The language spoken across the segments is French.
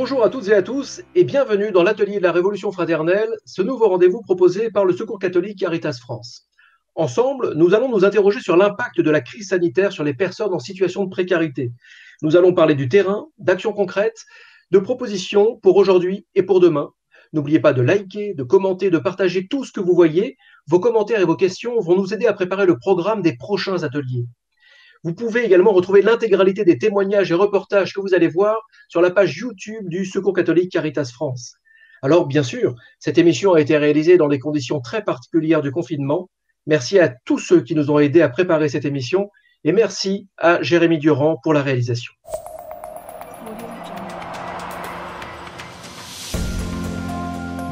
Bonjour à toutes et à tous et bienvenue dans l'atelier de la Révolution fraternelle, ce nouveau rendez-vous proposé par le Secours catholique Caritas France. Ensemble, nous allons nous interroger sur l'impact de la crise sanitaire sur les personnes en situation de précarité. Nous allons parler du terrain, d'actions concrètes, de propositions pour aujourd'hui et pour demain. N'oubliez pas de liker, de commenter, de partager tout ce que vous voyez. Vos commentaires et vos questions vont nous aider à préparer le programme des prochains ateliers. Vous pouvez également retrouver l'intégralité des témoignages et reportages que vous allez voir sur la page YouTube du Secours catholique Caritas France. Alors, bien sûr, cette émission a été réalisée dans des conditions très particulières du confinement. Merci à tous ceux qui nous ont aidés à préparer cette émission et merci à Jérémy Durand pour la réalisation.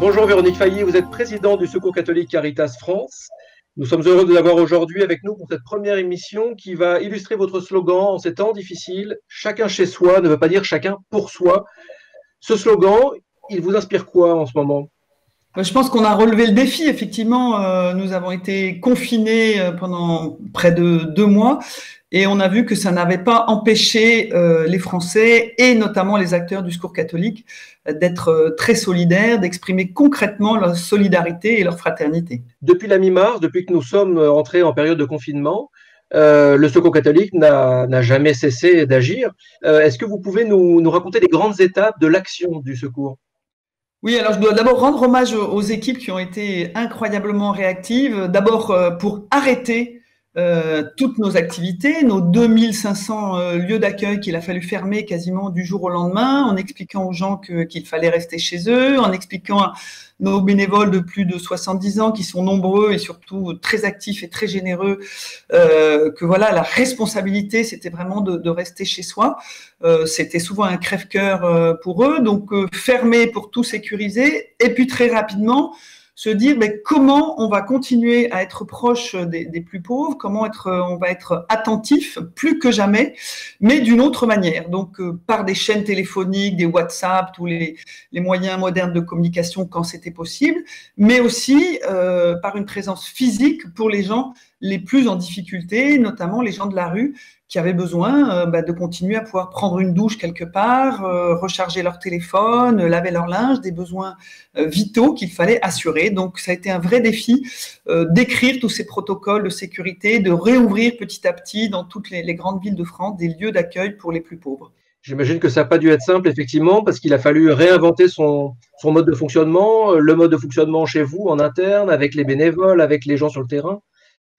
Bonjour Véronique Failly, vous êtes présidente du Secours catholique Caritas France. Nous sommes heureux de vous avoir aujourd'hui avec nous pour cette première émission qui va illustrer votre slogan en ces temps difficiles. Chacun chez soi ne veut pas dire chacun pour soi. Ce slogan, il vous inspire quoi en ce moment? Je pense qu'on a relevé le défi, effectivement. Nous avons été confinés pendant près de 2 mois et on a vu que ça n'avait pas empêché les Français et notamment les acteurs du Secours catholique d'être très solidaires, d'exprimer concrètement leur solidarité et leur fraternité. Depuis la mi-mars, depuis que nous sommes entrés en période de confinement, le Secours catholique n'a jamais cessé d'agir. Est-ce que vous pouvez nous raconter les grandes étapes de l'action du Secours? Oui, alors je dois d'abord rendre hommage aux équipes qui ont été incroyablement réactives. D'abord pour arrêter toutes nos activités, nos 2500 lieux d'accueil qu'il a fallu fermer quasiment du jour au lendemain, en expliquant aux gens qu'il fallait rester chez eux, en expliquant à nos bénévoles de plus de 70 ans qui sont nombreux et surtout très actifs et très généreux que voilà, la responsabilité c'était vraiment de rester chez soi. C'était souvent un crève-cœur pour eux, donc fermer pour tout sécuriser et puis très rapidement se dire mais comment on va continuer à être proche des plus pauvres, comment on va être attentif plus que jamais, mais d'une autre manière. Donc par des chaînes téléphoniques, des WhatsApp, tous les moyens modernes de communication quand c'était possible, mais aussi par une présence physique pour les gens les plus en difficulté, notamment les gens de la rue qui avaient besoin de continuer à pouvoir prendre une douche quelque part, recharger leur téléphone, laver leur linge, des besoins vitaux qu'il fallait assurer. Donc ça a été un vrai défi d'écrire tous ces protocoles de sécurité, de réouvrir petit à petit dans toutes les grandes villes de France des lieux d'accueil pour les plus pauvres. J'imagine que ça n'a pas dû être simple, effectivement, parce qu'il a fallu réinventer son mode de fonctionnement, le mode de fonctionnement chez vous, en interne, avec les bénévoles, avec les gens sur le terrain.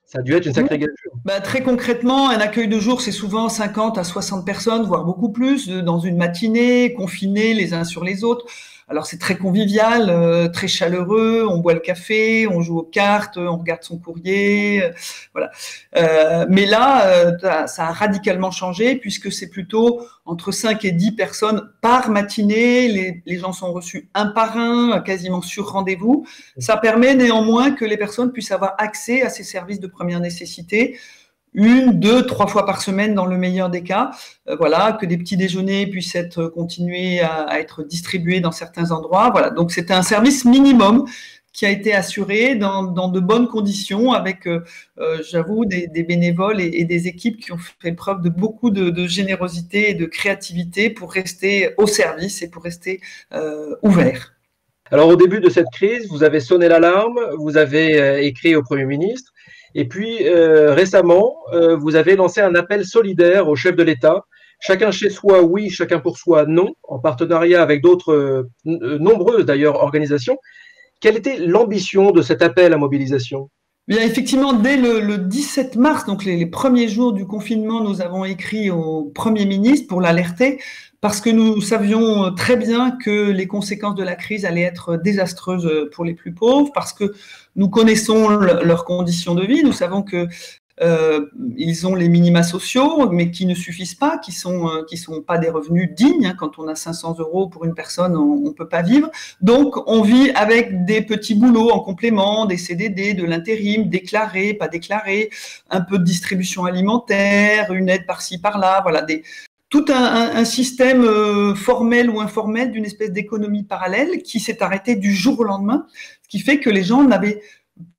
Ça a dû être une sacrée gageure. Très concrètement, un accueil de jour, c'est souvent 50 à 60 personnes, voire beaucoup plus, dans une matinée, confinés les uns sur les autres. Alors c'est très convivial, très chaleureux, on boit le café, on joue aux cartes, on regarde son courrier, voilà. Mais là, ça a radicalement changé puisque c'est plutôt entre 5 et 10 personnes par matinée. Les gens sont reçus un par un, quasiment sur rendez-vous. Ça permet néanmoins que les personnes puissent avoir accès à ces services de première nécessité 1, 2, 3 fois par semaine dans le meilleur des cas. Voilà, que des petits déjeuners puissent continuer à être distribués dans certains endroits. Voilà, donc c'était un service minimum qui a été assuré dans de bonnes conditions avec, j'avoue, des bénévoles et des équipes qui ont fait preuve de beaucoup de générosité et de créativité pour rester au service et pour rester ouverts. Alors au début de cette crise, vous avez sonné l'alarme, vous avez écrit au Premier ministre, et puis récemment, vous avez lancé un appel solidaire au chef de l'État. Chacun chez soi, oui, chacun pour soi, non, en partenariat avec d'autres, nombreuses d'ailleurs, organisations. Quelle était l'ambition de cet appel à mobilisation ? Bien, effectivement, dès le 17 mars, donc les premiers jours du confinement, nous avons écrit au Premier ministre pour l'alerter parce que nous savions très bien que les conséquences de la crise allaient être désastreuses pour les plus pauvres, parce que nous connaissons leurs conditions de vie, nous savons que ils ont les minima sociaux, mais qui ne suffisent pas, qui sont pas des revenus dignes. Hein. Quand on a 500 € pour une personne, on peut pas vivre. Donc, on vit avec des petits boulots en complément, des CDD, de l'intérim, déclarés, pas déclarés, un peu de distribution alimentaire, une aide par-ci, par-là, voilà, tout un système formel ou informel d'une espèce d'économie parallèle qui s'est arrêté du jour au lendemain, ce qui fait que les gens n'avaient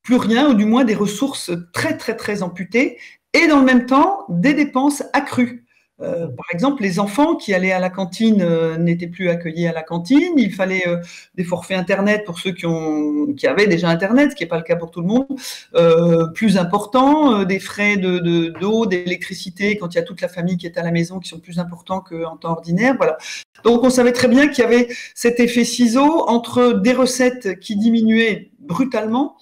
plus rien, ou du moins des ressources très, très, très amputées, et dans le même temps, des dépenses accrues. Par exemple, les enfants qui allaient à la cantine n'étaient plus accueillis à la cantine. Il fallait des forfaits Internet pour ceux qui avaient déjà Internet, ce qui n'est pas le cas pour tout le monde, plus importants, des frais d'eau, d'électricité quand il y a toute la famille qui est à la maison qui sont plus importants qu'en temps ordinaire. Voilà. Donc, on savait très bien qu'il y avait cet effet ciseau entre des recettes qui diminuaient brutalement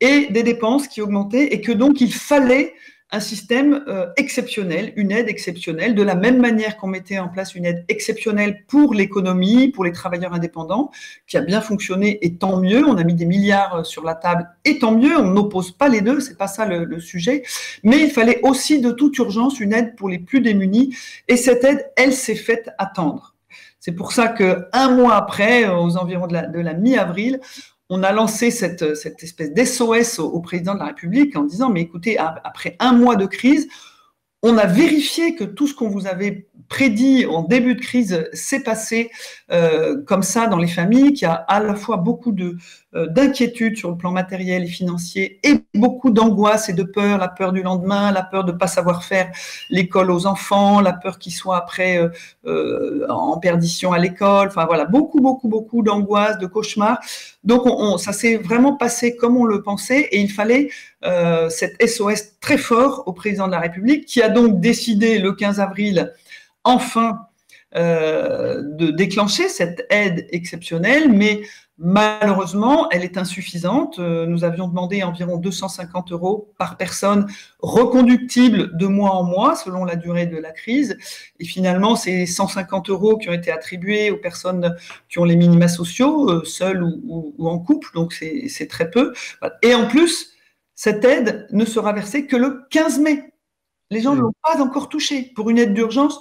et des dépenses qui augmentaient et que donc il fallait un système exceptionnel, une aide exceptionnelle, de la même manière qu'on mettait en place une aide exceptionnelle pour l'économie, pour les travailleurs indépendants, qui a bien fonctionné et tant mieux. On a mis des milliards sur la table et tant mieux. On n'oppose pas les deux, c'est pas ça le sujet. Mais il fallait aussi de toute urgence une aide pour les plus démunis et cette aide, elle s'est faite attendre. C'est pour ça qu'un mois après, aux environs de la mi-avril, on a lancé cette espèce d'SOS au président de la République en disant « Mais écoutez, après un mois de crise, on a vérifié que tout ce qu'on vous avait prédit en début de crise s'est passé comme ça dans les familles, qu'il y a à la fois beaucoup d'inquiétude sur le plan matériel et financier et beaucoup d'angoisse et de peur, la peur du lendemain, la peur de ne pas savoir faire l'école aux enfants, la peur qu'ils soient après en perdition à l'école, enfin voilà, beaucoup d'angoisse, de cauchemars. Donc ça s'est vraiment passé comme on le pensait et il fallait cet SOS très fort au président de la République qui a donc décidé le 15 avril enfin de déclencher cette aide exceptionnelle, mais malheureusement, elle est insuffisante. Nous avions demandé environ 250 € par personne, reconductibles de mois en mois selon la durée de la crise. Et finalement, c'est 150 € qui ont été attribués aux personnes qui ont les minima sociaux, seules ou en couple, donc c'est très peu. Et en plus, cette aide ne sera versée que le 15 mai. Les gens ne l'ont pas encore touchée. Pour une aide d'urgence,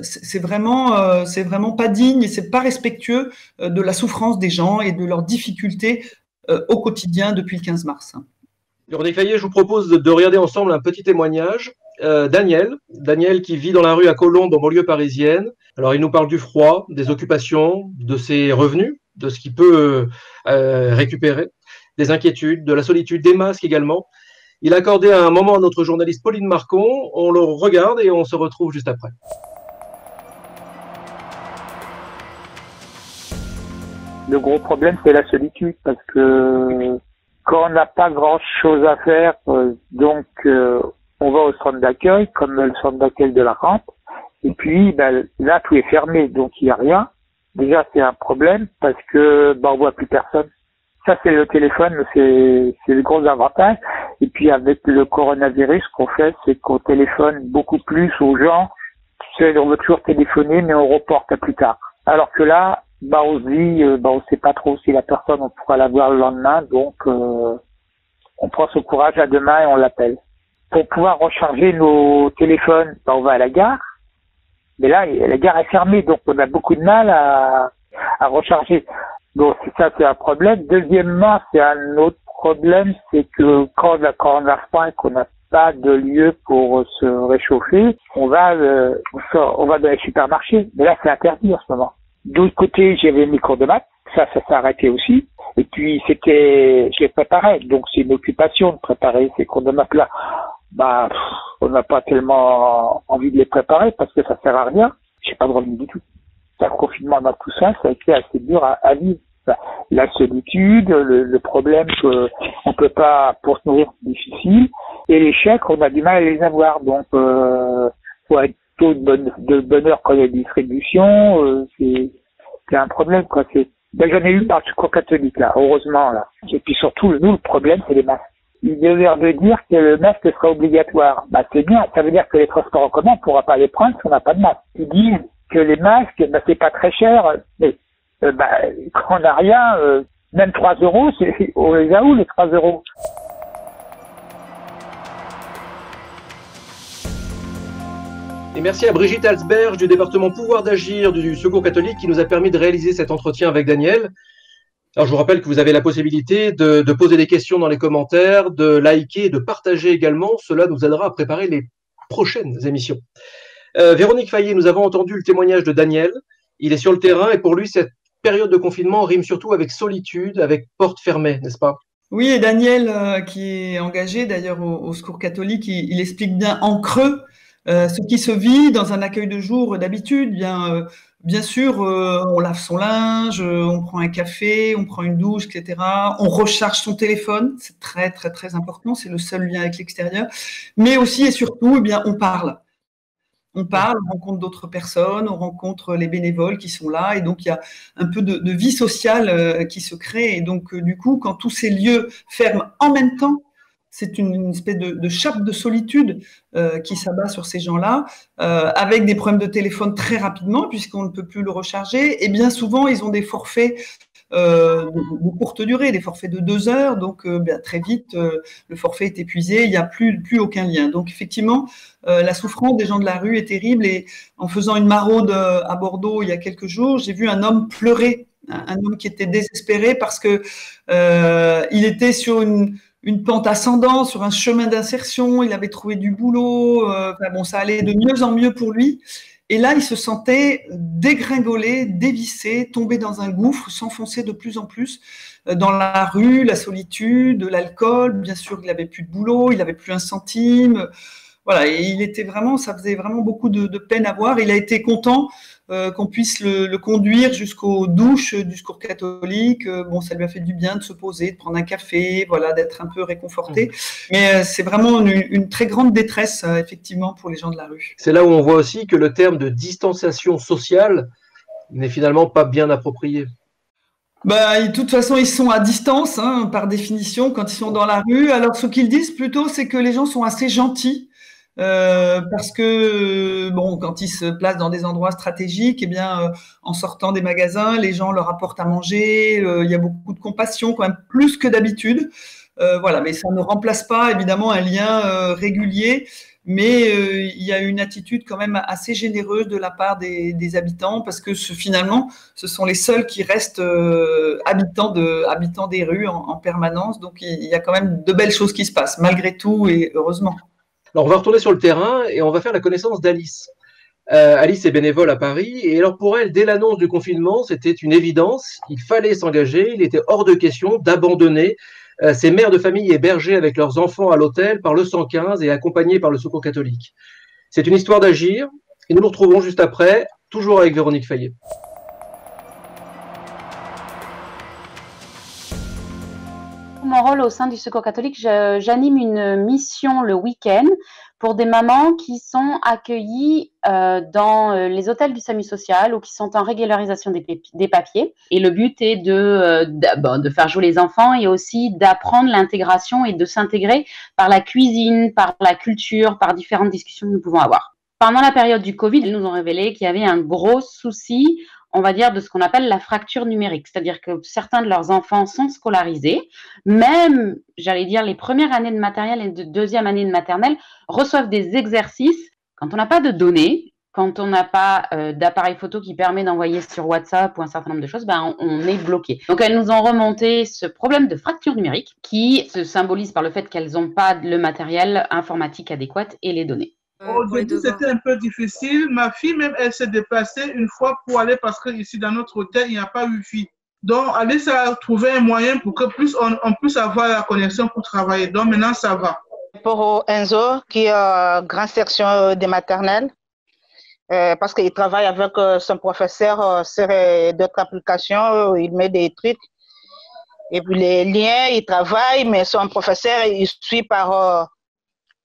c'est vraiment pas digne et c'est pas respectueux de la souffrance des gens et de leurs difficultés au quotidien depuis le 15 mars. Véronique Fayet, je vous propose de regarder ensemble un petit témoignage. Daniel qui vit dans la rue à Colombes, en banlieue parisienne. Alors, il nous parle du froid, des occupations, de ses revenus, de ce qu'il peut récupérer, des inquiétudes, de la solitude, des masques également. Il a accordé un moment à notre journaliste Pauline Marcon. On le regarde et on se retrouve juste après. Le gros problème, c'est la solitude, parce que quand on n'a pas grand-chose à faire, donc on va au centre d'accueil, comme le centre d'accueil de la Rampe, et puis là, tout est fermé, donc il n'y a rien. Déjà, c'est un problème, parce que on voit plus personne. Ça, c'est le téléphone, c'est le gros avantage. Et puis, avec le coronavirus, ce qu'on fait, c'est qu'on téléphone beaucoup plus aux gens. Tu sais, on veut toujours téléphoner, mais on reporte à plus tard. Alors que là, on se dit, on sait pas trop si la personne, on pourra la voir le lendemain, donc on prend son courage à demain et on l'appelle. Pour pouvoir recharger nos téléphones, on va à la gare. Mais là, la gare est fermée, donc on a beaucoup de mal à recharger. Donc ça, c'est un problème. Deuxièmement, c'est un autre problème, c'est que quand on a froid et qu'on n'a pas de lieu pour se réchauffer, on va dans les supermarchés. Mais là, c'est interdit en ce moment. D'autre côté, j'avais mes cours de maths. Ça s'est arrêté aussi. Et puis, je les préparais. Donc, c'est une occupation de préparer ces cours de maths là. On n'a pas tellement envie de les préparer parce que ça sert à rien. J'ai pas de revenu du tout. Le confinement dans tout ça, ça a été assez dur à vivre. La solitude, le problème qu'on peut pas, pour se nourrir, c'est difficile. Et les chèques, on a du mal à les avoir. Donc, faut être tôt de bonheur quand il y a une distribution, c'est un problème, quoi. J'en ai eu par le Secours catholique, là, heureusement, là. Et puis surtout, nous, le problème, c'est les masques. Il vient de dire que le masque sera obligatoire. C'est bien. Ça veut dire que les transports en commun, on ne pourra pas les prendre si on n'a pas de masque. Ils disent que les masques, c'est pas très cher, mais quand on n'a rien, même 3 €, on les a où les 3 €? Et merci à Brigitte Alsberg du département Pouvoir d'agir du Secours catholique qui nous a permis de réaliser cet entretien avec Daniel. Alors, je vous rappelle que vous avez la possibilité de poser des questions dans les commentaires, de liker et de partager également. Cela nous aidera à préparer les prochaines émissions. Véronique Fayet, nous avons entendu le témoignage de Daniel. Il est sur le terrain et pour lui, cette période de confinement rime surtout avec solitude, avec porte fermée, n'est-ce pas? Oui, et Daniel, qui est engagé d'ailleurs au Secours catholique, il explique bien en creux Ce qui se vit dans un accueil de jour d'habitude, bien sûr, on lave son linge, on prend un café, on prend une douche, etc. On recharge son téléphone, c'est très très très important, c'est le seul lien avec l'extérieur. Mais aussi et surtout, eh bien, on parle. On parle, on rencontre d'autres personnes, on rencontre les bénévoles qui sont là, et donc il y a un peu de vie sociale qui se crée. Et donc, du coup, quand tous ces lieux ferment en même temps, c'est une espèce de chape de solitude qui s'abat sur ces gens-là, avec des problèmes de téléphone très rapidement, puisqu'on ne peut plus le recharger. Et bien souvent, ils ont des forfaits de courte durée, des forfaits de 2 heures. Donc, très vite, le forfait est épuisé, il n'y a plus aucun lien. Donc, effectivement, la souffrance des gens de la rue est terrible. Et en faisant une maraude à Bordeaux il y a quelques jours, j'ai vu un homme pleurer, un homme qui était désespéré parce que il était sur une pente ascendante, sur un chemin d'insertion, il avait trouvé du boulot, ça allait de mieux en mieux pour lui. Et là, il se sentait dégringoler, dévisser, tomber dans un gouffre, s'enfoncer de plus en plus dans la rue, la solitude, l'alcool. Bien sûr, il n'avait plus de boulot, il n'avait plus un centime. Voilà, et ça faisait vraiment beaucoup de peine à voir. Il a été content qu'on puisse le conduire jusqu'aux douches du Secours catholique. Ça lui a fait du bien de se poser, de prendre un café, voilà, d'être un peu réconforté. Mais c'est vraiment une très grande détresse, effectivement, pour les gens de la rue. C'est là où on voit aussi que le terme de distanciation sociale n'est finalement pas bien approprié. De toute façon, ils sont à distance, hein, par définition, quand ils sont dans la rue. Alors, ce qu'ils disent plutôt, c'est que les gens sont assez gentils. Parce que quand ils se placent dans des endroits stratégiques, en sortant des magasins, les gens leur apportent à manger. Il y a beaucoup de compassion, quand même plus que d'habitude. Mais ça ne remplace pas évidemment un lien régulier. Mais il y a une attitude quand même assez généreuse de la part des habitants, parce que finalement, ce sont les seuls qui restent habitants des rues en permanence. Donc, il y a quand même de belles choses qui se passent, malgré tout, et heureusement. Alors, on va retourner sur le terrain et on va faire la connaissance d'Alice. Alice est bénévole à Paris, et alors pour elle, dès l'annonce du confinement, c'était une évidence, il fallait s'engager, il était hors de question d'abandonner ces mères de famille hébergées avec leurs enfants à l'hôtel par le 115 et accompagnées par le Secours catholique. C'est une histoire d'agir, et nous nous retrouvons juste après, toujours avec Véronique Fayet. Mon rôle au sein du Secours catholique, j'anime une mission le week-end pour des mamans qui sont accueillies dans les hôtels du SAMU social ou qui sont en régularisation des papiers. Et le but est de faire jouer les enfants et aussi d'apprendre l'intégration et de s'intégrer par la cuisine, par la culture, par différentes discussions que nous pouvons avoir. Pendant la période du Covid, ils nous ont révélé qu'il y avait un gros souci, on va dire, de ce qu'on appelle la fracture numérique. C'est-à-dire que certains de leurs enfants sont scolarisés, même, j'allais dire, les premières années de maternelle et de deuxième année de maternelle reçoivent des exercices. Quand on n'a pas de données, quand on n'a pas d'appareil photo qui permet d'envoyer sur WhatsApp ou un certain nombre de choses, on est bloqué. Donc, elles nous ont remonté ce problème de fracture numérique qui se symbolise par le fait qu'elles n'ont pas le matériel informatique adéquat et les données. Au début, c'était un peu difficile. Ma fille, même, elle s'est déplacée une fois pour aller parce qu'ici, dans notre hôtel, il n'y a pas Wi-Fi. Donc, Alice a trouvé un moyen pour que on puisse avoir la connexion pour travailler. Donc, maintenant, ça va. Pour Enzo, qui est grande section des maternelles, parce qu'il travaille avec son professeur sur d'autres applications, il met des trucs. Et puis, les liens, il travaille, mais son professeur, il suit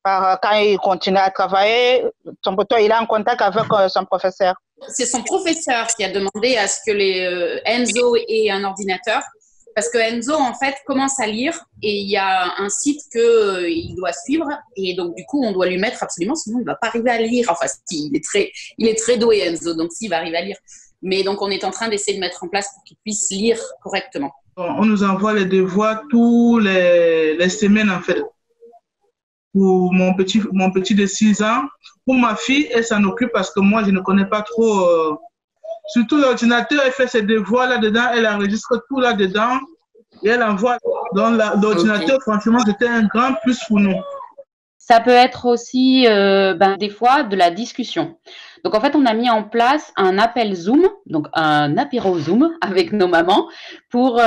quand il continue à travailler, il est en contact avec son professeur. C'est son professeur qui a demandé à ce que Enzo ait un ordinateur, parce que Enzo, en fait, commence à lire et il y a un site qu'il doit suivre et donc, du coup, on doit lui mettre absolument, sinon il ne va pas arriver à lire. Enfin, il est très doué, Enzo, donc s'il va arriver à lire. Mais donc, on est en train d'essayer de mettre en place pour qu'il puisse lire correctement. On nous envoie les devoirs tous les semaines, en fait. Pour mon petit de 6 ans. Pour ma fille, elle s'en occupe parce que moi, je ne connais pas trop. Surtout l'ordinateur, elle fait ses devoirs là-dedans, elle enregistre tout là-dedans et elle envoie. Donc, l'ordinateur, franchement, c'était un grand plus pour nous. Ça peut être aussi, des fois, de la discussion. Donc, en fait, on a mis en place un appel Zoom, donc un apéro Zoom avec nos mamans pour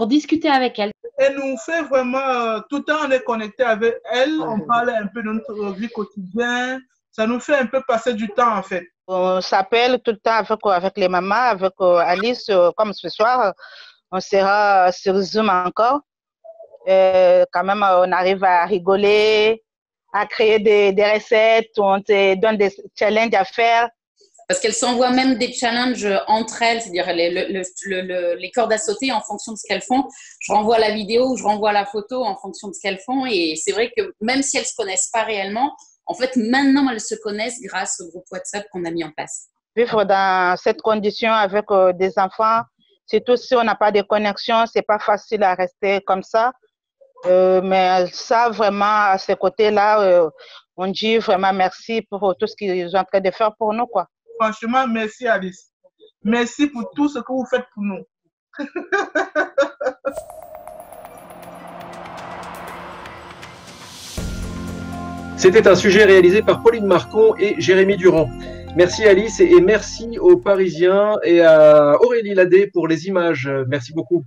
discuter avec elles. Elle nous fait vraiment, tout le temps, on est connecté avec elle, on parle un peu de notre vie quotidienne, ça nous fait un peu passer du temps en fait. On s'appelle tout le temps avec les mamans, avec Alice, comme ce soir, on sera sur Zoom encore. Quand même, on arrive à rigoler, à créer des recettes, on te donne des challenges à faire. Parce qu'elles s'envoient même des challenges entre elles, c'est-à-dire les cordes à sauter en fonction de ce qu'elles font. Je renvoie la vidéo, je renvoie la photo en fonction de ce qu'elles font. Et c'est vrai que même si elles ne se connaissent pas réellement, en fait, maintenant, elles se connaissent grâce au groupe WhatsApp qu'on a mis en place. Vivre dans cette condition avec des enfants, surtout si on n'a pas de connexion, ce n'est pas facile à rester comme ça. Mais ça, vraiment, à ce côté-là, on dit vraiment merci pour tout ce qu'ils sont en train de faire pour nous, quoi. Franchement, merci Alice. Merci pour tout ce que vous faites pour nous. C'était un sujet réalisé par Pauline Marcon et Jérémy Durand. Merci Alice et merci aux Parisiens et à Aurélie Ladé pour les images. Merci beaucoup.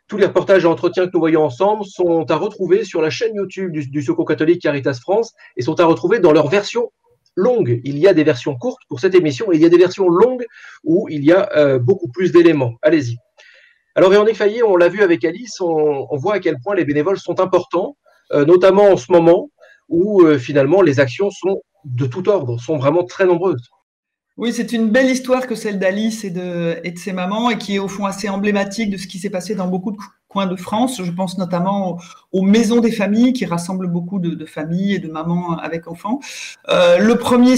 Tous les reportages et entretiens que nous voyons ensemble sont à retrouver sur la chaîne YouTube du Secours catholique Caritas France et sont à retrouver dans leur version longue. Il y a des versions courtes pour cette émission et il y a des versions longues où il y a beaucoup plus d'éléments. Allez-y. Alors Véronique Fayet, on l'a vu avec Alice, on voit à quel point les bénévoles sont importants, notamment en ce moment où finalement les actions sont de tout ordre, sont vraiment très nombreuses. Oui, c'est une belle histoire que celle d'Alice et de ses mamans et qui est au fond assez emblématique de ce qui s'est passé dans beaucoup de coins de France. Je pense notamment aux maisons des familles qui rassemblent beaucoup de familles et de mamans avec enfants. Le premier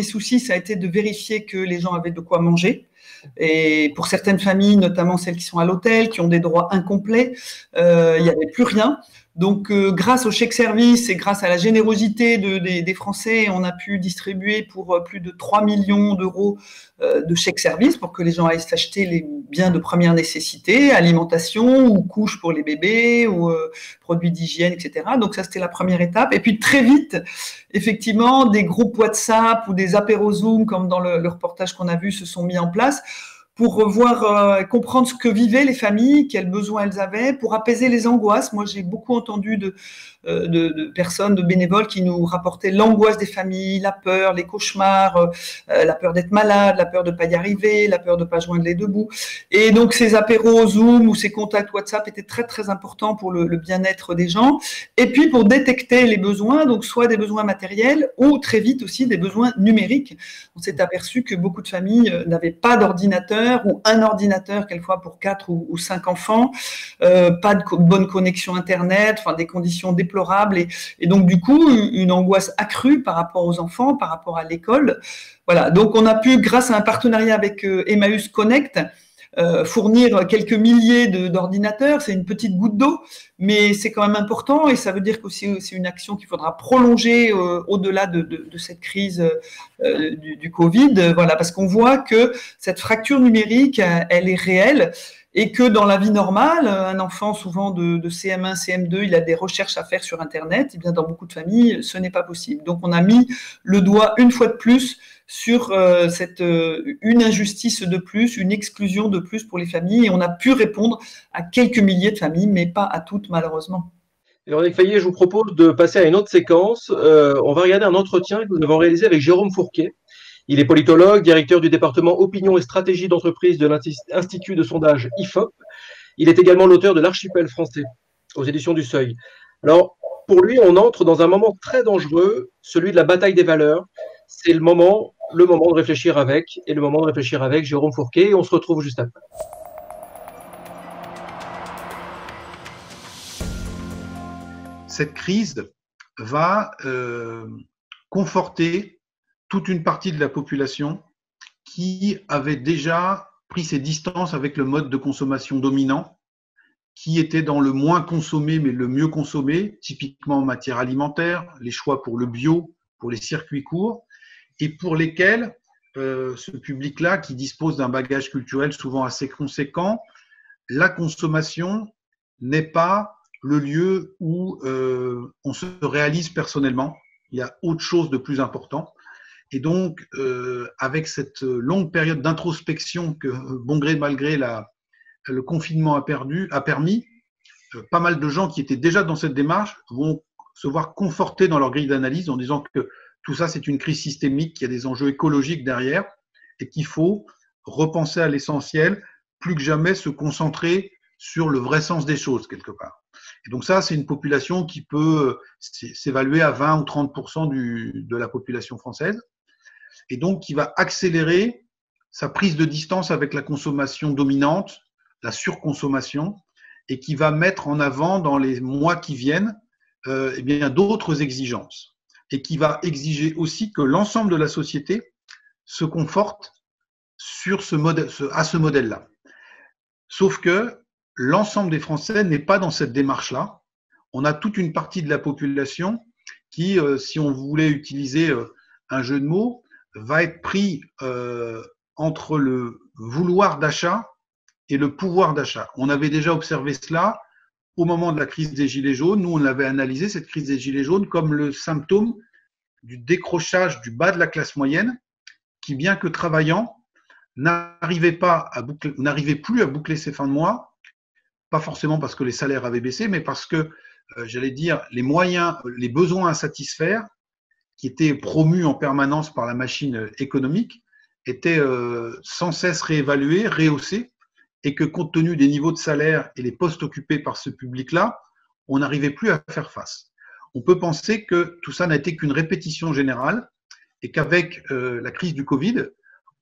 souci, ça a été de vérifier que les gens avaient de quoi manger. Et pour certaines familles, notamment celles qui sont à l'hôtel, qui ont des droits incomplets, il n'y avait plus rien. Donc, grâce au chèque service et grâce à la générosité des Français, on a pu distribuer pour plus de 3 millions d'euros de chèque service pour que les gens aillent s'acheter les biens de première nécessité, alimentation ou couches pour les bébés ou produits d'hygiène, etc. Donc, ça, c'était la première étape. Et puis, très vite, effectivement, des groupes WhatsApp ou des apéros Zoom, comme dans le reportage qu'on a vu, se sont mis en place pour comprendre ce que vivaient les familles, quels besoins elles avaient, pour apaiser les angoisses. Moi, j'ai beaucoup entendu de personnes, de bénévoles qui nous rapportaient l'angoisse des familles, la peur, les cauchemars, la peur d'être malade, la peur de ne pas y arriver, la peur de ne pas joindre les deux bouts. Et donc, ces apéros Zoom ou ces contacts WhatsApp étaient très, très importants pour le bien-être des gens. Et puis, pour détecter les besoins, donc soit des besoins matériels ou très vite aussi des besoins numériques. On s'est aperçu que beaucoup de familles n'avaient pas d'ordinateur ou un ordinateur, quelquefois pour 4 ou 5 enfants, pas de bonne connexion Internet, enfin des conditions déplorables et donc du coup une angoisse accrue par rapport aux enfants, par rapport à l'école. Voilà, donc on a pu, grâce à un partenariat avec Emmaüs Connect, fournir quelques milliers d'ordinateurs. C'est une petite goutte d'eau, mais c'est quand même important et ça veut dire que c'est une action qu'il faudra prolonger au-delà de cette crise du Covid. Voilà, parce qu'on voit que cette fracture numérique, elle est réelle et que dans la vie normale, un enfant souvent de CM1, CM2, il a des recherches à faire sur Internet. Et bien dans beaucoup de familles, ce n'est pas possible. Donc on a mis le doigt une fois de plus sur une injustice de plus, une exclusion de plus pour les familles. Et on a pu répondre à quelques milliers de familles, mais pas à toutes, malheureusement. Véronique Fayet, je vous propose de passer à une autre séquence. On va regarder un entretien que nous avons réalisé avec Jérôme Fourquet. Il est politologue, directeur du département Opinion et Stratégie d'entreprise de l'Institut de sondage IFOP. Il est également l'auteur de l'Archipel français aux éditions du Seuil. Alors, pour lui, on entre dans un moment très dangereux, celui de la bataille des valeurs. C'est le moment de réfléchir avec, et le moment de réfléchir avec Jérôme Fourquet, et on se retrouve juste après. Cette crise va conforter toute une partie de la population qui avait déjà pris ses distances avec le mode de consommation dominant, qui était dans le moins consommé mais le mieux consommé, typiquement en matière alimentaire, les choix pour le bio, pour les circuits courts, et pour lesquels ce public-là, qui dispose d'un bagage culturel souvent assez conséquent, la consommation n'est pas le lieu où on se réalise personnellement. Il y a autre chose de plus important. Et donc, avec cette longue période d'introspection que, bon gré mal gré, le confinement a permis, pas mal de gens qui étaient déjà dans cette démarche vont se voir confortés dans leur grille d'analyse en disant que tout ça, c'est une crise systémique qui a des enjeux écologiques derrière et qu'il faut repenser à l'essentiel, plus que jamais se concentrer sur le vrai sens des choses, quelque part. Et donc ça, c'est une population qui peut s'évaluer à 20 ou 30% de la population française, et donc qui va accélérer sa prise de distance avec la consommation dominante, la surconsommation, et qui va mettre en avant dans les mois qui viennent eh bien d'autres exigences, et qui va exiger aussi que l'ensemble de la société se conforte sur à ce modèle-là. Sauf que l'ensemble des Français n'est pas dans cette démarche-là. On a toute une partie de la population qui, si on voulait utiliser un jeu de mots, va être pris entre le vouloir d'achat et le pouvoir d'achat. On avait déjà observé cela au moment de la crise des Gilets jaunes. Nous, on avait analysé cette crise des Gilets jaunes comme le symptôme du décrochage du bas de la classe moyenne qui, bien que travaillant, n'arrivait plus à boucler ses fins de mois, pas forcément parce que les salaires avaient baissé, mais parce que, j'allais dire, les moyens, les besoins à satisfaire, qui étaient promus en permanence par la machine économique, étaient sans cesse réévalués, rehaussés, et que compte tenu des niveaux de salaire et les postes occupés par ce public-là, on n'arrivait plus à faire face. On peut penser que tout ça n'a été qu'une répétition générale et qu'avec la crise du Covid,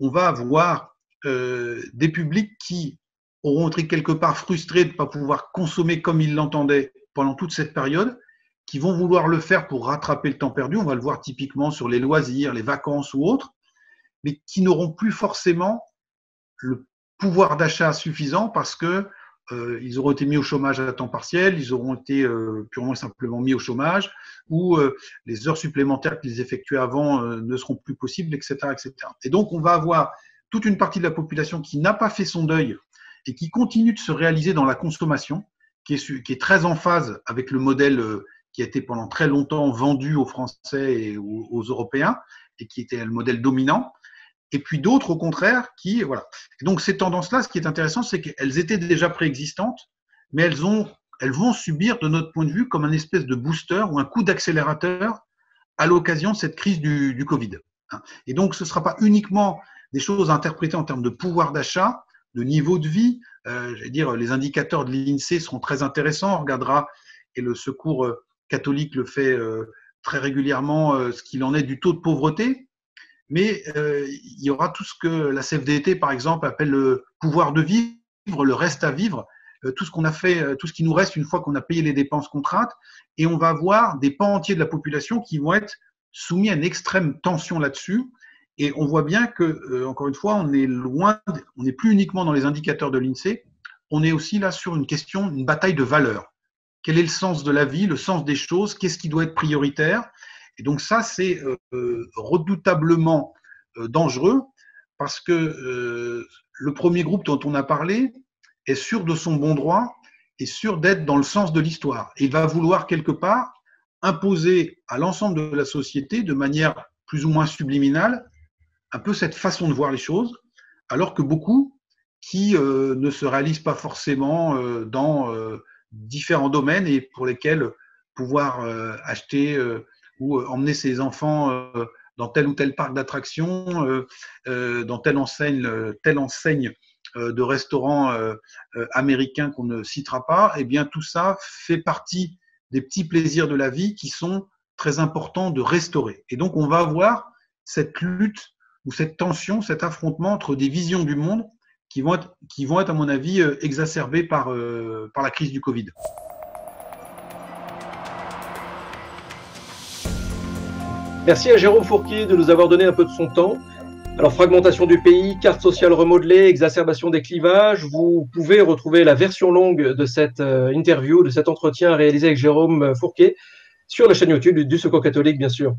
on va avoir des publics qui auront été quelque part frustrés de ne pas pouvoir consommer comme ils l'entendaient pendant toute cette période, qui vont vouloir le faire pour rattraper le temps perdu. On va le voir typiquement sur les loisirs, les vacances ou autres, mais qui n'auront plus forcément le pouvoir d'achat suffisant parce que ils auront été mis au chômage à temps partiel, ils auront été purement et simplement mis au chômage, ou les heures supplémentaires qu'ils effectuaient avant ne seront plus possibles, etc., etc. Et donc, on va avoir toute une partie de la population qui n'a pas fait son deuil et qui continue de se réaliser dans la consommation, qui est très en phase avec le modèle qui a été pendant très longtemps vendu aux Français et aux Européens, et qui était le modèle dominant. Et puis d'autres, au contraire, qui… Voilà. Et donc, ces tendances-là, ce qui est intéressant, c'est qu'elles étaient déjà préexistantes, mais elles vont subir, de notre point de vue, comme un espèce de booster ou un coup d'accélérateur à l'occasion de cette crise du Covid. Et donc, ce ne sera pas uniquement des choses à interpréter en termes de pouvoir d'achat, de niveau de vie. J'allais dire, les indicateurs de l'INSEE seront très intéressants. On regardera, et le Secours catholique le fait très régulièrement, ce qu'il en est du taux de pauvreté. Mais il y aura tout ce que la CFDT, par exemple, appelle le pouvoir de vivre, le reste à vivre, tout ce qu'on a fait, tout ce qui nous reste une fois qu'on a payé les dépenses contraintes, et on va avoir des pans entiers de la population qui vont être soumis à une extrême tension là-dessus. Et on voit bien que, encore une fois, on est loin, on n'est plus uniquement dans les indicateurs de l'INSEE, on est aussi là sur une question, une bataille de valeurs. Quel est le sens de la vie, le sens des choses, qu'est-ce qui doit être prioritaire? Et donc ça, c'est redoutablement dangereux parce que le premier groupe dont on a parlé est sûr de son bon droit, est sûr d'être dans le sens de l'histoire. Et il va vouloir quelque part imposer à l'ensemble de la société de manière plus ou moins subliminale un peu cette façon de voir les choses, alors que beaucoup qui ne se réalisent pas forcément dans différents domaines et pour lesquels pouvoir acheter ou emmener ses enfants dans tel ou tel parc d'attractions, dans telle enseigne de restaurants américains qu'on ne citera pas, eh bien tout ça fait partie des petits plaisirs de la vie qui sont très importants de restaurer. Et donc on va avoir cette lutte ou cette tension, cet affrontement entre des visions du monde qui vont être à mon avis exacerbées par la crise du Covid. Merci à Jérôme Fourquier de nous avoir donné un peu de son temps. Alors, fragmentation du pays, carte sociale remodelée, exacerbation des clivages. Vous pouvez retrouver la version longue de cette interview, de cet entretien réalisé avec Jérôme Fourquier sur la chaîne YouTube du Secours catholique, bien sûr.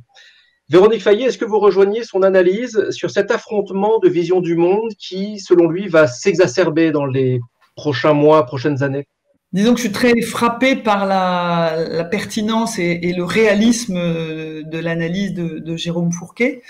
Véronique Fayet, est-ce que vous rejoignez son analyse sur cet affrontement de vision du monde qui, selon lui, va s'exacerber dans les prochains mois, prochaines années? Disons que je suis très frappée par la pertinence et le réalisme de l'analyse de Jérôme Fourquier.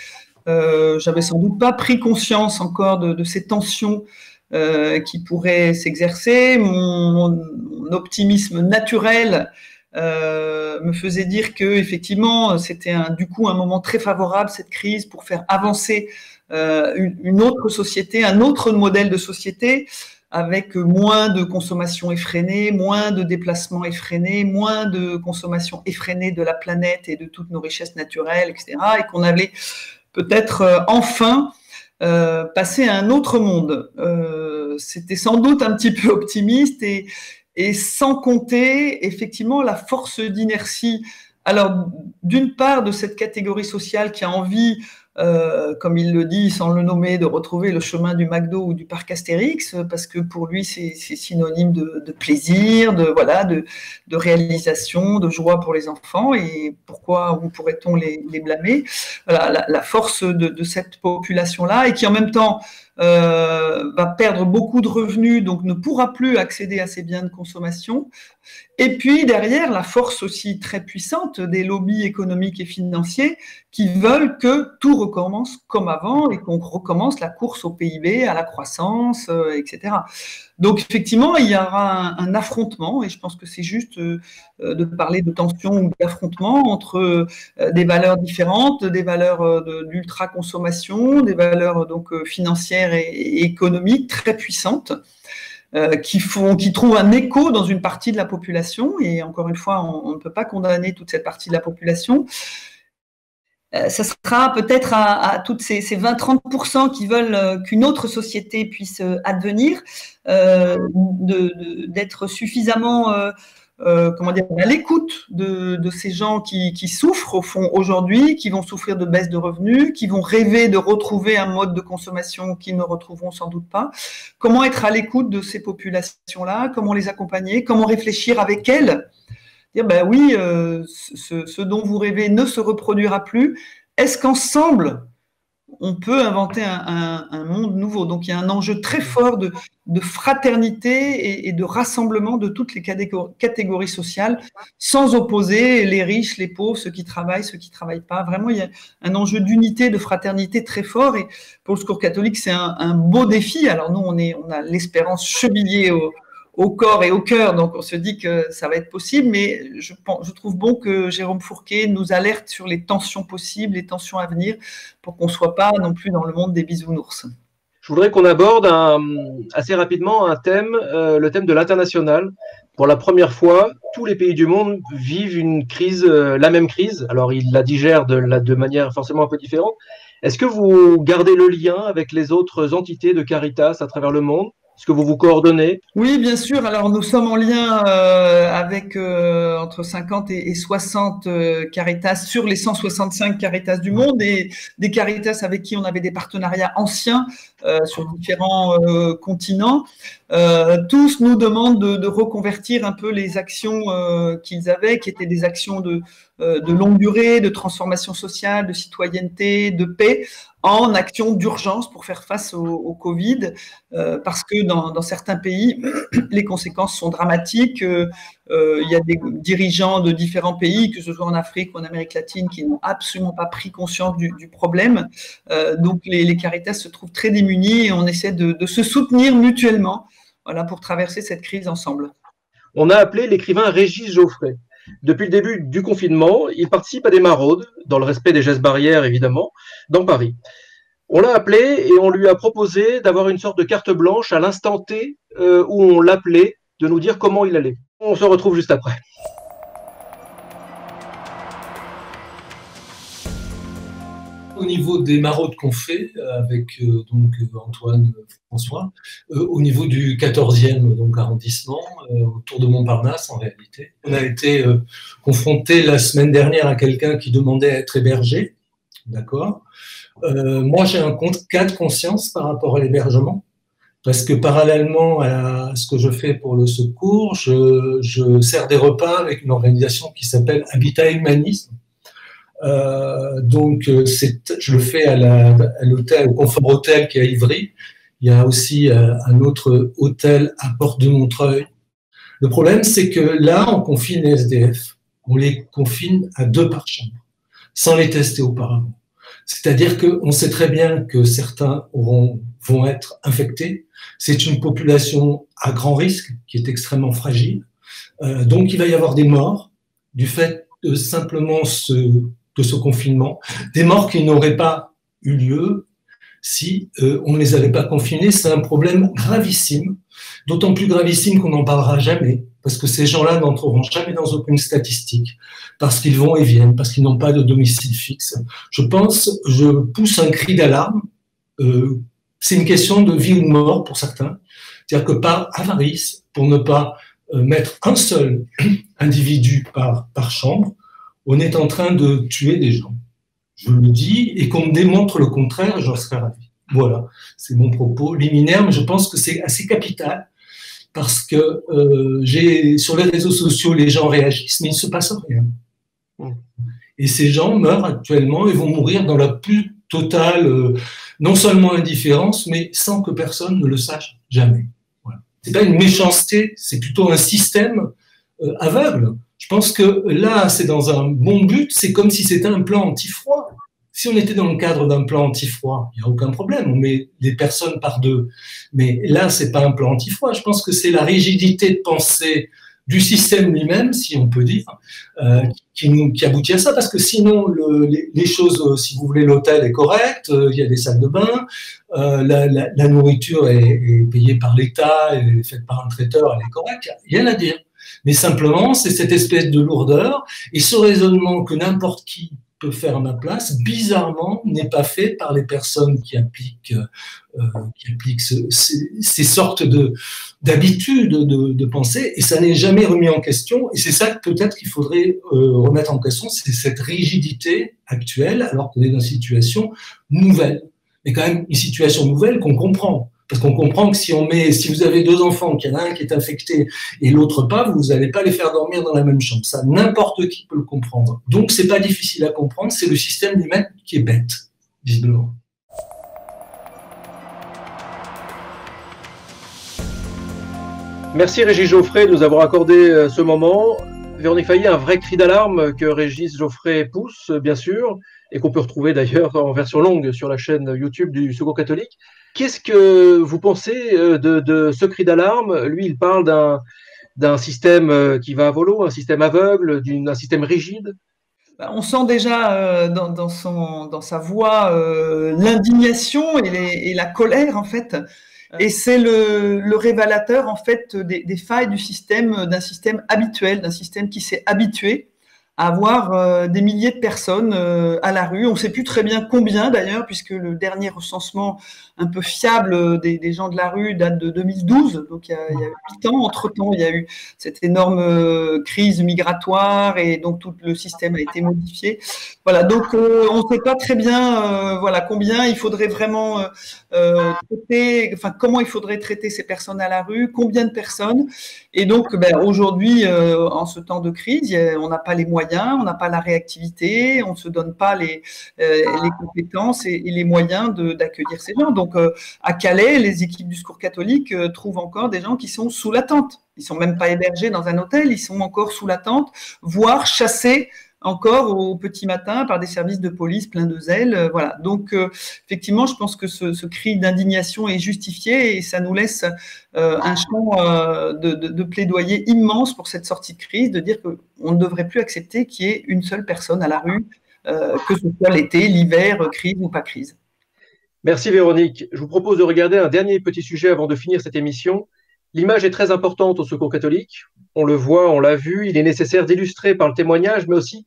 J'avais sans doute pas pris conscience encore de ces tensions qui pourraient s'exercer. Mon optimisme naturel me faisait dire que effectivement c'était du coup un moment très favorable, cette crise, pour faire avancer une autre société, un autre modèle de société, avec moins de consommation effrénée, moins de déplacements effrénés, moins de consommation effrénée de la planète et de toutes nos richesses naturelles, etc. Et qu'on allait peut-être enfin passer à un autre monde. C'était sans doute un petit peu optimiste et sans compter effectivement la force d'inertie. Alors, d'une part, de cette catégorie sociale qui a envie, comme il le dit sans le nommer, de retrouver le chemin du McDo ou du parc Astérix, parce que pour lui c'est synonyme de plaisir, de réalisation, de joie pour les enfants, et pourquoi ou pourrait-on les blâmer? Voilà, la force de cette population-là, et qui en même temps va perdre beaucoup de revenus, donc ne pourra plus accéder à ces biens de consommation. Et puis derrière, la force aussi très puissante des lobbies économiques et financiers qui veulent que tout recommence comme avant et qu'on recommence la course au PIB, à la croissance, etc. Donc effectivement, il y aura un affrontement, et je pense que c'est juste de parler de tension ou d'affrontement entre des valeurs différentes, des valeurs d'ultra-consommation, des valeurs donc financières et économiques très puissantes, qui trouvent un écho dans une partie de la population. Et encore une fois, on ne peut pas condamner toute cette partie de la population. Ça sera peut-être à toutes ces 20-30% qui veulent qu'une autre société puisse advenir, d'être suffisamment comment dire, à l'écoute de ces gens qui souffrent au fond aujourd'hui, qui vont souffrir de baisse de revenus, qui vont rêver de retrouver un mode de consommation qu'ils ne retrouveront sans doute pas. Comment être à l'écoute de ces populations-là? Comment les accompagner? Comment réfléchir avec elles? Dire, ben oui, ce dont vous rêvez ne se reproduira plus. Est-ce qu'ensemble, on peut inventer un monde nouveau? Donc, il y a un enjeu très fort de fraternité et de rassemblement de toutes les catégories sociales, sans opposer les riches, les pauvres, ceux qui travaillent pas. Vraiment, il y a un enjeu d'unité, de fraternité très fort. Et pour le Secours catholique, c'est un beau défi. Alors, nous, on a l'espérance chevillée au corps et au cœur, donc on se dit que ça va être possible, mais je trouve bon que Jérôme Fourquet nous alerte sur les tensions possibles, les tensions à venir, pour qu'on ne soit pas non plus dans le monde des bisounours. Je voudrais qu'on aborde assez rapidement un thème, le thème de l'international. Pour la première fois, tous les pays du monde vivent une crise, la même crise. Alors, ils la digèrent de manière forcément un peu différente. Est-ce que vous gardez le lien avec les autres entités de Caritas à travers le monde? Est-ce que vous vous coordonnez? Oui, bien sûr. Alors, nous sommes en lien avec entre 50 et 60 Caritas sur les 165 Caritas du monde, et des Caritas avec qui on avait des partenariats anciens sur différents continents. Tous nous demandent de reconvertir un peu les actions qu'ils avaient, qui étaient des actions de longue durée, de transformation sociale, de citoyenneté, de paix, en action d'urgence pour faire face au Covid, parce que dans certains pays, les conséquences sont dramatiques. Il y a des dirigeants de différents pays, que ce soit en Afrique ou en Amérique latine, qui n'ont absolument pas pris conscience du problème. Donc les Caritas se trouvent très démunis, et on essaie de se soutenir mutuellement, voilà, pour traverser cette crise ensemble. On a appelé l'écrivain Régis Geoffrey. Depuis le début du confinement, il participe à des maraudes, dans le respect des gestes barrières évidemment, dans Paris. On l'a appelé et on lui a proposé d'avoir une sorte de carte blanche à l'instant T où on l'appelait, de nous dire comment il allait. On se retrouve juste après. Au niveau des maraudes qu'on fait avec donc Antoine, François, au niveau du 14e donc, arrondissement, autour de Montparnasse en réalité, on a été confronté la semaine dernière à quelqu'un qui demandait à être hébergé, d'accord. Moi j'ai un cas de conscience par rapport à l'hébergement, parce que parallèlement à ce que je fais pour le secours, je sers des repas avec une organisation qui s'appelle Habitat Humanisme. Donc, je le fais à l'hôtel, au Confort Hôtel qui est à Ivry. Il y a aussi un autre hôtel à Porte de Montreuil. Le problème, c'est que là, on confine les SDF. On les confine à 2 par chambre, sans les tester auparavant. C'est-à-dire qu'on sait très bien que certains vont être infectés. C'est une population à grand risque, qui est extrêmement fragile. Donc, il va y avoir des morts. du fait simplement de ce confinement, des morts qui n'auraient pas eu lieu si on ne les avait pas confinés. C'est un problème gravissime, d'autant plus gravissime qu'on n'en parlera jamais, parce que ces gens-là n'entreront jamais dans aucune statistique, parce qu'ils vont et viennent, parce qu'ils n'ont pas de domicile fixe. Je pousse un cri d'alarme. C'est une question de vie ou de mort pour certains. C'est-à-dire que par avarice, pour ne pas mettre un seul individu par chambre, on est en train de tuer des gens. Je le dis, et qu'on me démontre le contraire, j'en serais ravi. Voilà, c'est mon propos liminaire, mais je pense que c'est assez capital, parce que sur les réseaux sociaux, les gens réagissent, mais il ne se passe rien. Et ces gens meurent actuellement et vont mourir dans la plus totale, non seulement indifférence, mais sans que personne ne le sache jamais. Voilà. Ce n'est pas une méchanceté, c'est plutôt un système aveugle. Je pense que là, c'est dans un bon but, c'est comme si c'était un plan anti-froid. Si on était dans le cadre d'un plan anti-froid, il n'y a aucun problème, on met les personnes par deux. Mais là, ce n'est pas un plan anti-froid. Je pense que c'est la rigidité de pensée du système lui-même, si on peut dire, qui aboutit à ça, parce que sinon, les choses, si vous voulez, l'hôtel est correct, il y a des salles de bain, la nourriture est payée par l'État, elle est faite par un traiteur, elle est correcte, il n'y a rien à dire. Mais simplement, c'est cette espèce de lourdeur et ce raisonnement que n'importe qui peut faire à ma place, bizarrement, n'est pas fait par les personnes qui appliquent ces sortes d'habitudes de pensée, et ça n'est jamais remis en question. Et c'est ça que peut-être qu'il faudrait remettre en question, c'est cette rigidité actuelle, alors qu'on est dans une situation nouvelle. Mais quand même une situation nouvelle qu'on comprend. Parce qu'on comprend que si vous avez deux enfants, qu'il y en a un qui est infecté et l'autre pas, vous n'allez pas les faire dormir dans la même chambre. Ça, n'importe qui peut le comprendre. Donc, c'est pas difficile à comprendre, c'est le système lui-même qui est bête, visiblement. Merci Régis Geoffrey de nous avoir accordé ce moment. Véronique Failly, un vrai cri d'alarme que Régis Geoffrey pousse, bien sûr, et qu'on peut retrouver d'ailleurs en version longue sur la chaîne YouTube du Secours catholique. Qu'est-ce que vous pensez de ce cri d'alarme? Lui, il parle d'un système qui va à volo, un système aveugle, d'un système rigide. On sent déjà dans sa voix l'indignation et la colère, en fait. Et c'est le révélateur, en fait, des failles du système, d'un système habituel, d'un système qui s'est habitué à avoir des milliers de personnes à la rue. On ne sait plus très bien combien d'ailleurs, puisque le dernier recensement un peu fiable des gens de la rue date de 2012, donc il y a 8 ans. Entre-temps, il y a eu cette énorme crise migratoire et donc tout le système a été modifié. Voilà, donc on ne sait pas très bien combien il faudrait vraiment traiter, enfin comment il faudrait traiter ces personnes à la rue, combien de personnes. Et donc aujourd'hui, en ce temps de crise, on n'a pas les moyens, on n'a pas la réactivité, on ne se donne pas les compétences et les moyens d'accueillir ces gens. Donc, à Calais, les équipes du Secours catholique trouvent encore des gens qui sont sous la tente. Ils ne sont même pas hébergés dans un hôtel, ils sont encore sous la tente, voire chassés encore au petit matin par des services de police pleins de zèle. Voilà. Donc, effectivement, je pense que ce cri d'indignation est justifié et ça nous laisse un champ de plaidoyer immense pour cette sortie de crise, de dire qu'on ne devrait plus accepter qu'il y ait une seule personne à la rue, que ce soit l'été, l'hiver, crise ou pas crise. Merci Véronique. Je vous propose de regarder un dernier petit sujet avant de finir cette émission. L'image est très importante au Secours catholique. On le voit, on l'a vu. Il est nécessaire d'illustrer par le témoignage, mais aussi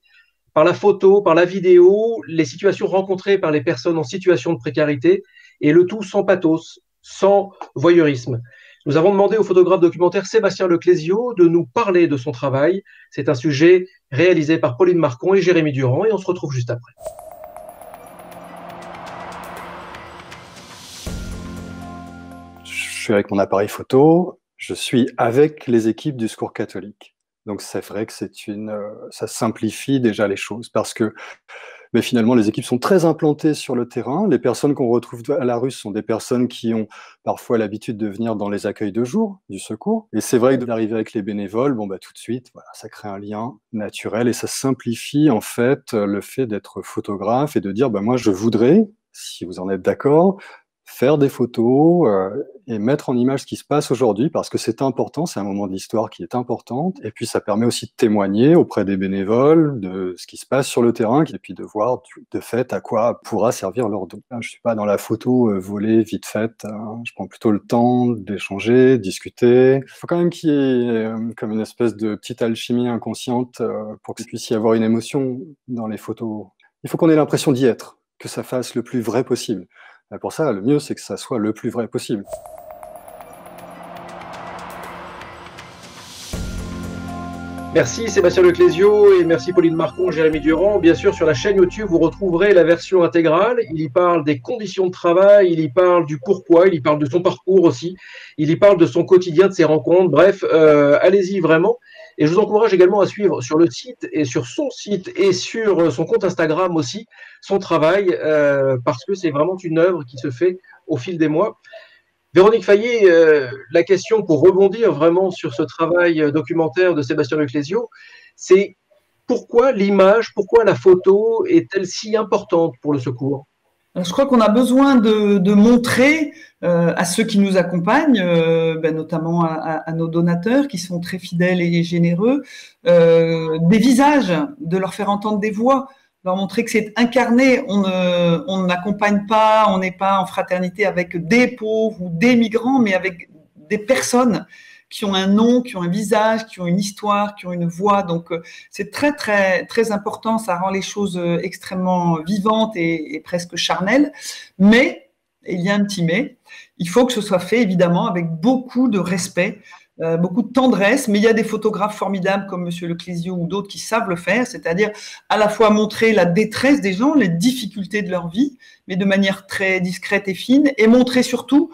par la photo, par la vidéo, les situations rencontrées par les personnes en situation de précarité, et le tout sans pathos, sans voyeurisme. Nous avons demandé au photographe documentaire Sébastien Leclésio de nous parler de son travail. C'est un sujet réalisé par Pauline Marcon et Jérémy Durand, et on se retrouve juste après. Je suis avec mon appareil photo, je suis avec les équipes du Secours catholique. Donc c'est vrai que ça simplifie déjà les choses parce que finalement les équipes sont très implantées sur le terrain. Les personnes qu'on retrouve à la rue sont des personnes qui ont parfois l'habitude de venir dans les accueils de jour du secours. Et c'est vrai que d'arriver avec les bénévoles, tout de suite, voilà, ça crée un lien naturel et ça simplifie en fait le fait d'être photographe et de dire moi je voudrais, si vous en êtes d'accord, faire des photos et mettre en image ce qui se passe aujourd'hui parce que c'est important, c'est un moment de l'histoire qui est important. Et puis ça permet aussi de témoigner auprès des bénévoles de ce qui se passe sur le terrain et puis de voir de fait à quoi pourra servir leur don. Je ne suis pas dans la photo volée, vite faite. Je prends plutôt le temps d'échanger, discuter. Il faut quand même qu'il y ait comme une espèce de petite alchimie inconsciente pour qu'il puisse y avoir une émotion dans les photos. Il faut qu'on ait l'impression d'y être, que ça fasse le plus vrai possible. Et pour ça, le mieux, c'est que ça soit le plus vrai possible. Merci Sébastien Leclésio et merci Pauline Marcon, Jérémy Durand. Bien sûr, sur la chaîne YouTube, vous retrouverez la version intégrale. Il y parle des conditions de travail, il y parle du pourquoi, il y parle de son parcours aussi, il y parle de son quotidien, de ses rencontres. Bref, allez-y vraiment. Et je vous encourage également à suivre sur le site et sur son site et sur son compte Instagram aussi son travail parce que c'est vraiment une œuvre qui se fait au fil des mois. Véronique Fayet, la question pour rebondir vraiment sur ce travail documentaire de Sébastien Leclésio, c'est pourquoi l'image, pourquoi la photo est-elle si importante pour le secours ? Alors, je crois qu'on a besoin de montrer à ceux qui nous accompagnent, notamment à nos donateurs qui sont très fidèles et généreux, des visages, de leur faire entendre des voix, leur montrer que c'est incarné. On n'accompagne pas, on n'est pas en fraternité avec des pauvres ou des migrants, mais avec des personnes qui ont un nom, qui ont un visage, qui ont une histoire, qui ont une voix. Donc, c'est très, très, très important. Ça rend les choses extrêmement vivantes et presque charnelles. Mais, il y a un petit mais, il faut que ce soit fait, évidemment, avec beaucoup de respect, beaucoup de tendresse. Mais il y a des photographes formidables comme M. Leclésio ou d'autres qui savent le faire, c'est-à-dire à la fois montrer la détresse des gens, les difficultés de leur vie, mais de manière très discrète et fine, et montrer surtout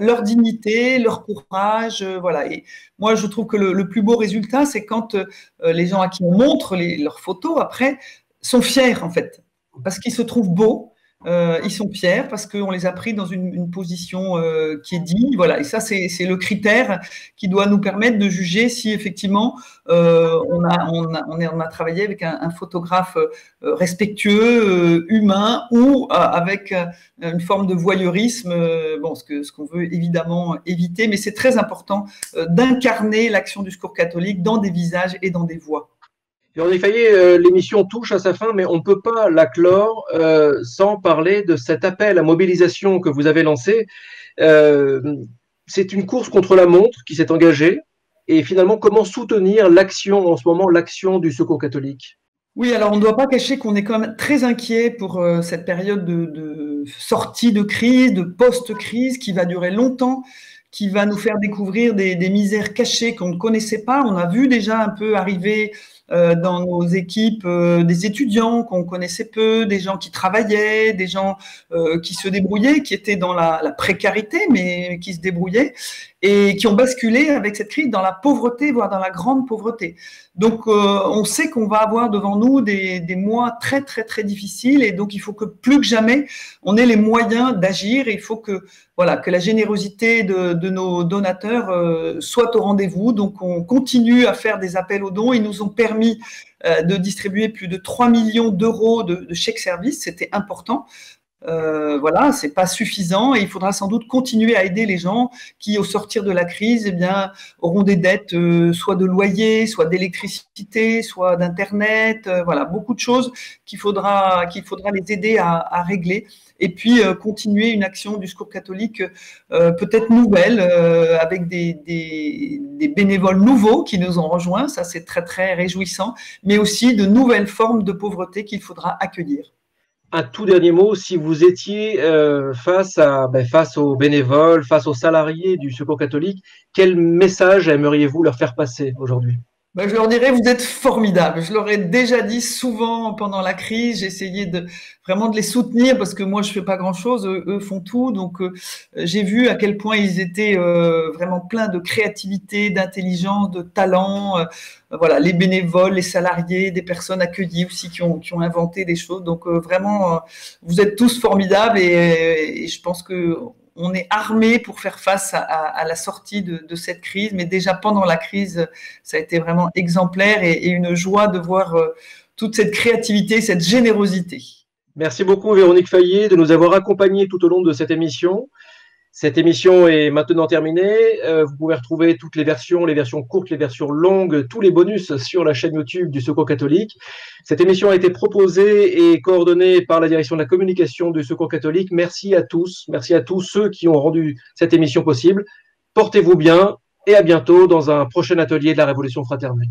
leur dignité, leur courage, voilà. Et moi, je trouve que le plus beau résultat, c'est quand les gens à qui on montre leurs photos, après, sont fiers, en fait, parce qu'ils se trouvent beaux, ils sont fiers, parce qu'on les a pris dans une position qui est digne, voilà. Et ça, c'est le critère qui doit nous permettre de juger si, effectivement, on a travaillé avec un photographe respectueux, humain, ou avec une forme de voyeurisme, ce qu'on veut évidemment éviter, mais c'est très important d'incarner l'action du Secours catholique dans des visages et dans des voix. Véronique Fayet, l'émission touche à sa fin, mais on ne peut pas la clore sans parler de cet appel à mobilisation que vous avez lancé. C'est une course contre la montre qui s'est engagée. Et finalement, comment soutenir l'action, en ce moment, l'action du Secours catholique ? Oui, alors on ne doit pas cacher qu'on est quand même très inquiet pour cette période de sortie de crise, de post-crise qui va durer longtemps, qui va nous faire découvrir des misères cachées qu'on ne connaissait pas. On a vu déjà un peu arriver dans nos équipes des étudiants qu'on connaissait peu, des gens qui travaillaient, des gens qui se débrouillaient, qui étaient dans la précarité, mais qui se débrouillaient et qui ont basculé avec cette crise dans la pauvreté, voire dans la grande pauvreté. Donc, on sait qu'on va avoir devant nous des mois très, très, très difficiles et donc il faut que plus que jamais, on ait les moyens d'agir et il faut que la générosité de nos donateurs soit au rendez-vous. Donc, on continue à faire des appels aux dons. Ils nous ont permis de distribuer plus de 3 millions d'euros de chèques services. C'était important. C'est pas suffisant et il faudra sans doute continuer à aider les gens qui, au sortir de la crise, auront des dettes, soit de loyer, soit d'électricité, soit d'internet, beaucoup de choses qu'il faudra les aider à régler. Et puis continuer une action du Secours catholique peut-être nouvelle, avec des bénévoles nouveaux qui nous ont rejoints, ça c'est très très réjouissant, mais aussi de nouvelles formes de pauvreté qu'il faudra accueillir. Un tout dernier mot, si vous étiez face aux bénévoles, face aux salariés du Secours catholique, quel message aimeriez-vous leur faire passer aujourd'hui ? Je leur dirais, vous êtes formidables. Je leur ai déjà dit souvent pendant la crise, j'ai essayé vraiment de les soutenir parce que moi, je fais pas grand-chose, eux font tout. Donc, j'ai vu à quel point ils étaient vraiment pleins de créativité, d'intelligence, de talent. Les bénévoles, les salariés, des personnes accueillies aussi qui ont inventé des choses. Donc, vraiment, vous êtes tous formidables et je pense que on est armé pour faire face à la sortie de cette crise, mais déjà pendant la crise, ça a été vraiment exemplaire et une joie de voir toute cette créativité, cette générosité. Merci beaucoup Véronique Fayet de nous avoir accompagnés tout au long de cette émission. Cette émission est maintenant terminée. Vous pouvez retrouver toutes les versions courtes, les versions longues, tous les bonus sur la chaîne YouTube du Secours catholique. Cette émission a été proposée et coordonnée par la direction de la communication du Secours catholique. Merci à tous ceux qui ont rendu cette émission possible. Portez-vous bien et à bientôt dans un prochain atelier de la Révolution fraternelle.